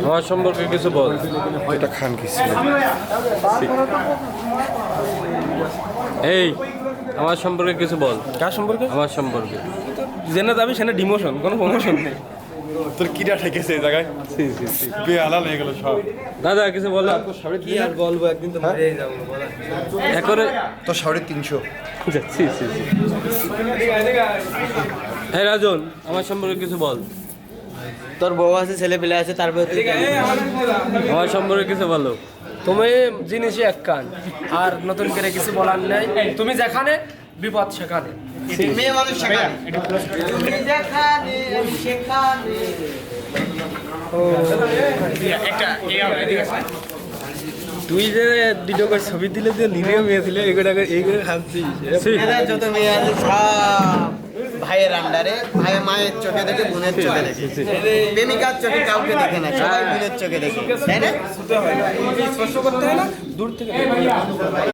আমার সম্পর্কে কিছু বল। এটা খান কিছু এই আমার সম্পর্কে কিছু বল। কার সম্পর্কে? আমার সম্পর্কে জেনে যাবি সেটা ডিমোশন, কোনো প্রমোশন নেই। তোর কিরা ঠেকেছে এই জায়গায় বেহালাল হয়ে গেল সব। দাদা কিছু বল। কি আর বলবো, একদিন তো মরেই যাবো। একরে তো 350 যাচ্ছি। হ্যাঁ রাজন, আমার সম্পর্কে কিছু বল। তোর বউ আছে, ছেলে পেলে আছে, তারপরে তুই আমার সম্পর্কে কিছু বলো। তুমি জিনিসই এক কান, আর নতুন করে কিছু বলার নেই। তুমি যেখানে বিপদ সেখানে। মেয়ে মানুষ সেখানে, তুমি যেখানে আমি সেখানে। তুই যে ভিডিও করে ছবি দিলে যে নিরীহ মেয়ে ছিল, এইগুলো খাচ্ছিস। এরা যত মেয়ে আছে সব ভাইয়ের আন্ডারে, ভাই মায়ের চোখে দেখে, বোনের চোখে দেখে, প্রেমিকার চোখে কাউকে দেখে না, সবাই বোনের চোখে দেখে, তাই না? স্পর্শ করতে হয় না, দূর থেকে